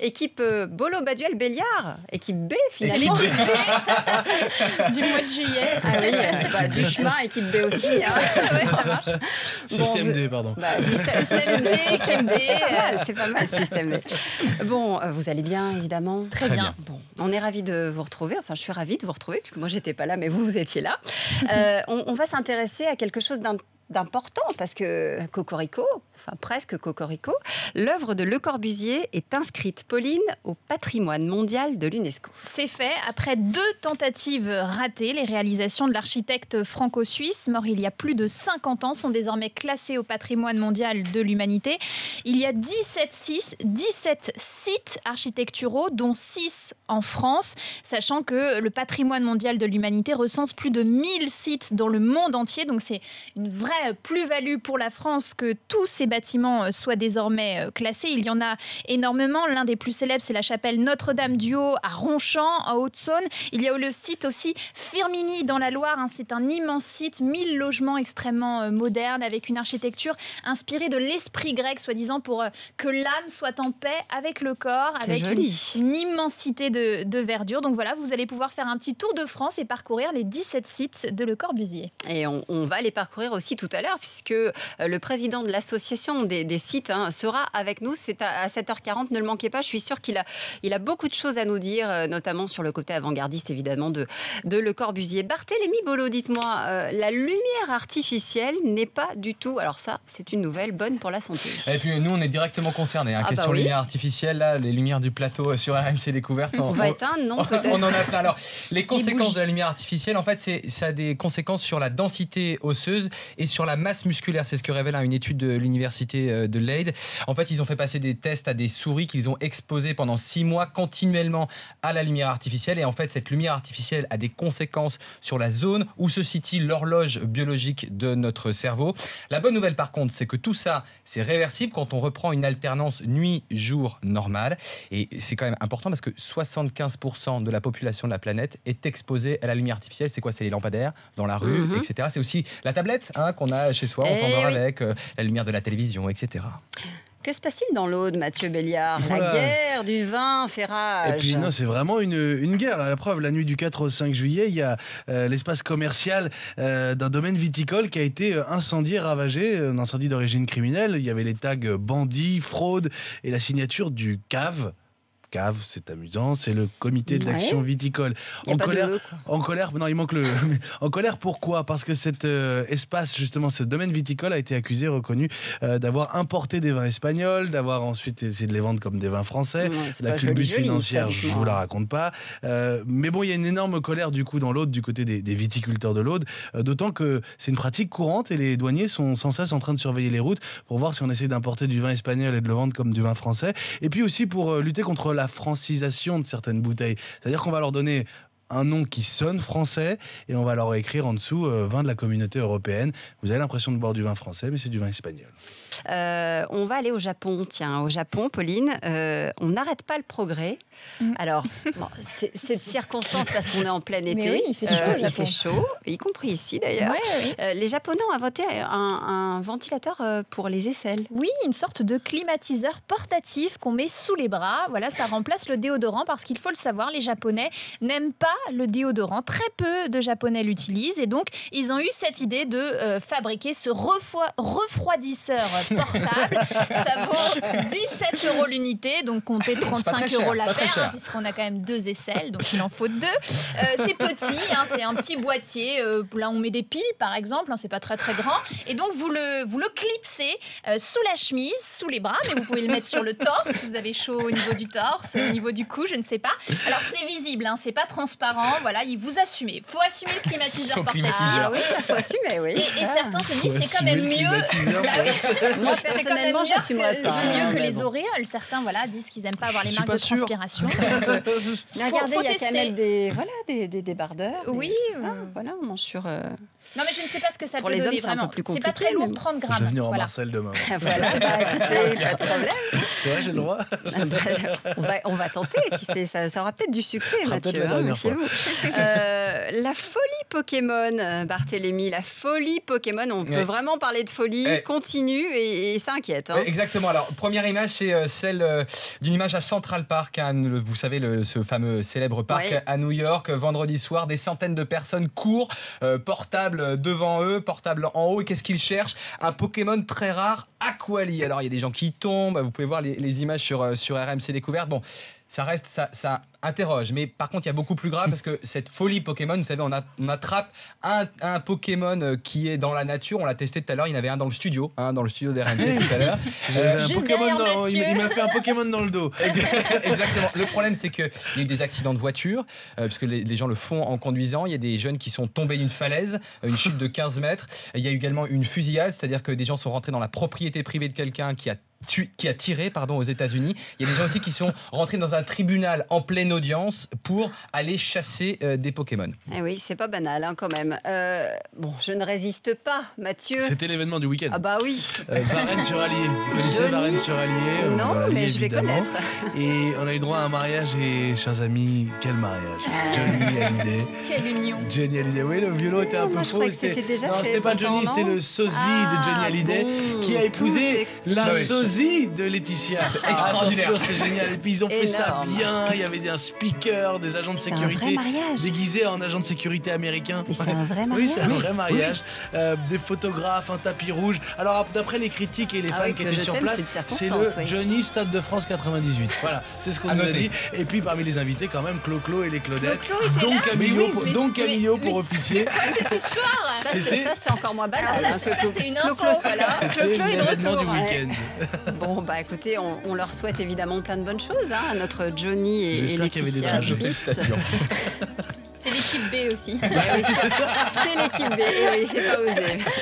Équipe Bolo-Baduel-Béliard. Équipe B, finalement. L'équipe B du mois de juillet. Ah oui, du chemin, équipe B aussi. Hein. Ouais, ça marche. Système D, pardon. Système D, c'est pas mal, système D. Bon, vous allez bien, évidemment. Très bien. Bon, on est ravis de vous retrouver. Enfin, je suis ravie de vous retrouver, puisque moi, j'étais pas là, mais vous étiez là. On va s'intéresser à quelque chose d'important, parce que Cocorico, enfin presque Cocorico, l'œuvre de Le Corbusier est inscrite, Pauline, au patrimoine mondial de l'UNESCO. C'est fait. Après 2 tentatives ratées, les réalisations de l'architecte franco-suisse, mort il y a plus de 50 ans, sont désormais classées au patrimoine mondial de l'humanité. Il y a 17 sites architecturaux, dont 6 en France, sachant que le patrimoine mondial de l'humanité recense plus de 1000 sites dans le monde entier. Donc c'est une vraie plus-value pour la France que tous ces bâtiments soient désormais classés. Il y en a énormément. L'un des plus célèbres, c'est la chapelle Notre-Dame-du-Haut à Ronchamp, en Haute-Saône. Il y a le site aussi Firminy dans la Loire. C'est un immense site, 1000 logements extrêmement modernes, avec une architecture inspirée de l'esprit grec, soi-disant pour que l'âme soit en paix avec le corps, avec une immensité de verdure. Donc voilà, vous allez pouvoir faire un petit tour de France et parcourir les 17 sites de Le Corbusier. Et on va les parcourir aussi tout à l'heure, puisque le président de l'association des sites sera avec nous. C'est à 7h40, ne le manquez pas. Je suis sûre qu'il a beaucoup de choses à nous dire, notamment sur le côté avant-gardiste, évidemment, de Le Corbusier. Barthélémy Bolo, dites-moi, la lumière artificielle n'est pas du tout... Alors ça, c'est une nouvelle bonne pour la santé. Et puis nous, on est directement concernés. Question lumière artificielle, là, les lumières du plateau sur RMC Découverte. On va éteindre, non, peut-être. On en a plein. Alors, les conséquences de la lumière artificielle, en fait, ça a des conséquences sur la densité osseuse et sur la masse musculaire. C'est ce que révèle une étude de l'université de Leyde. En fait, ils ont fait passer des tests à des souris qu'ils ont exposées pendant 6 mois continuellement à la lumière artificielle. Et en fait, cette lumière artificielle a des conséquences sur la zone où se situe l'horloge biologique de notre cerveau. La bonne nouvelle, par contre, c'est que tout ça, c'est réversible quand on reprend une alternance nuit-jour normale. Et c'est quand même important parce que 75% de la population de la planète est exposée à la lumière artificielle. C'est quoi? C'est les lampadaires dans la rue, etc. C'est aussi la tablette qu'on a chez soi, on s'endort avec, la lumière de la télévision, etc. Que se passe-t-il dans l'Aude, Mathieu Béliard? La guerre du vin fait rage. Et puis non, c'est vraiment une guerre. La preuve, la nuit du 4 au 5 juillet, il y a l'espace commercial d'un domaine viticole qui a été incendié, ravagé, un incendie d'origine criminelle. Il y avait les tags bandits, fraude et la signature du CAV. CAV, c'est amusant, c'est le comité d'action viticole. En colère, non, il manque le. En colère, pourquoi? Parce que cet espace, justement, ce domaine viticole a été accusé, reconnu d'avoir importé des vins espagnols, d'avoir ensuite essayé de les vendre comme des vins français. La culbute financière, je vous la raconte pas. Mais bon, il y a une énorme colère du coup dans l'Aude, du côté des viticulteurs de l'Aude, d'autant que c'est une pratique courante et les douaniers sont sans cesse en train de surveiller les routes pour voir si on essaie d'importer du vin espagnol et de le vendre comme du vin français. Et puis aussi pour lutter contre la francisation de certaines bouteilles. C'est-à-dire qu'on va leur donner un nom qui sonne français et on va leur écrire en dessous vin de la communauté européenne. Vous avez l'impression de boire du vin français, mais c'est du vin espagnol. On va aller au Japon. Tiens, au Japon, Pauline, on n'arrête pas le progrès. Alors, c'est de circonstance parce qu'on est en plein été. Mais oui, il fait chaud. Il fait chaud, y compris ici d'ailleurs. Ouais. Les Japonais ont inventé un ventilateur pour les aisselles. Oui, une sorte de climatiseur portatif qu'on met sous les bras. Voilà, ça remplace le déodorant parce qu'il faut le savoir, les Japonais n'aiment pas le déodorant. Très peu de Japonais l'utilisent et donc ils ont eu cette idée de fabriquer ce refroidisseur portable. Ça vaut 17 € l'unité, donc comptez 35 € la paire, puisqu'on a quand même 2 aisselles, donc il en faut 2. C'est petit, c'est un petit boîtier. Là, on met des piles, par exemple, c'est pas très très grand. Et donc vous le clipsez sous la chemise, sous les bras, mais vous pouvez le mettre sur le torse si vous avez chaud au niveau du torse, au niveau du cou, je ne sais pas. Alors c'est visible, c'est pas transparent. Voilà, vous assumez. Il faut assumer le climatiseur portatif. Ah oui, ça faut assumer, oui. Et certains se disent c'est quand même mieux. Moi, personnellement, j'assumerais pas. C'est mieux que les auréoles. Certains disent qu'ils n'aiment pas avoir les marques de transpiration. Regardez, il y a quand même des débardeurs. Oui. Voilà, on mange sur... Non, mais je ne sais pas ce que ça pour peut les donner, hommes, c'est un vraiment. peu plus C'est compliqué. pas très lourd, 30 grammes. Je vais venir en voilà. Marcel demain. Voilà, écoutez, pas de problème. C'est vrai, j'ai le droit. On va tenter, qui sait, ça aura peut-être du succès, Ça sera Mathieu. peut-être la dernière fois. La folie Pokémon, Barthélémy, la folie Pokémon. On peut vraiment parler de folie continue et ça inquiète. Hein. Exactement. Alors, première image, c'est celle d'une image à Central Park, hein, vous savez, ce fameux célèbre parc à New York. Vendredi soir, des centaines de personnes courent, portable devant eux, portable en haut. Et qu'est-ce qu'ils cherchent? Un Pokémon très rare, Aquali. Alors, il y a des gens qui tombent. Vous pouvez voir les images sur RMC Découverte. Bon, ça interroge, mais par contre il y a beaucoup plus grave parce que cette folie Pokémon, vous savez, on attrape un Pokémon qui est dans la nature. On l'a testé tout à l'heure, il y en avait un dans le studio d'RMC tout à l'heure. Il m'a fait un Pokémon dans le dos. Exactement. Le problème, c'est qu'il y a eu des accidents de voiture parce que les gens le font en conduisant. Il y a des jeunes qui sont tombés d'une falaise, une chute de 15 mètres. Il y a eu également une fusillade, c'est-à-dire que des gens sont rentrés dans la propriété privée de quelqu'un qui a tiré aux États-Unis. Il y a des gens aussi qui sont rentrés dans un tribunal en pleine audience pour aller chasser des Pokémon. Eh oui, c'est pas banal hein, quand même. Bon, je ne résiste pas, Mathieu. C'était l'événement du week-end. Ah bah oui. Varennes-sur-Allier. Vous connaissez Varennes-sur-Allier? Non, mais je vais connaître. Et on a eu droit à un mariage et, chers amis, quel mariage. Johnny Hallyday. Quelle union. Johnny Hallyday, oui, le violon était un peu faux. C'était déjà non, fait. C'était pas Johnny, c'était le sosie de Johnny Hallyday qui a épousé la sosie de Laetitia. C'est extraordinaire. Attention, c'est génial. Et puis ils ont fait ça bien. Il y avait un speaker, des agents de sécurité déguisés en agents de sécurité américains. Mais c'est un vrai mariage. Oui, c'est un vrai mariage. Des photographes, un tapis rouge. Alors d'après les critiques et les fans qui étaient sur place, c'est le Johnny Stade de France 98. Voilà, c'est ce qu'on nous a dit. Et puis parmi les invités quand même, Clo-Clo et les Claudettes. Donc Camillo pour officier. Cette histoire. Ça c'est encore moins banal. Ça c'est une info. C'était l'événement du week-end. Bon bah écoutez, on leur souhaite évidemment plein de bonnes choses hein, à notre Johnny et J'espère qu'il y avait des drages. Félicitations. C'est l'équipe B aussi. C'est l'équipe B, et oui, j'ai pas osé.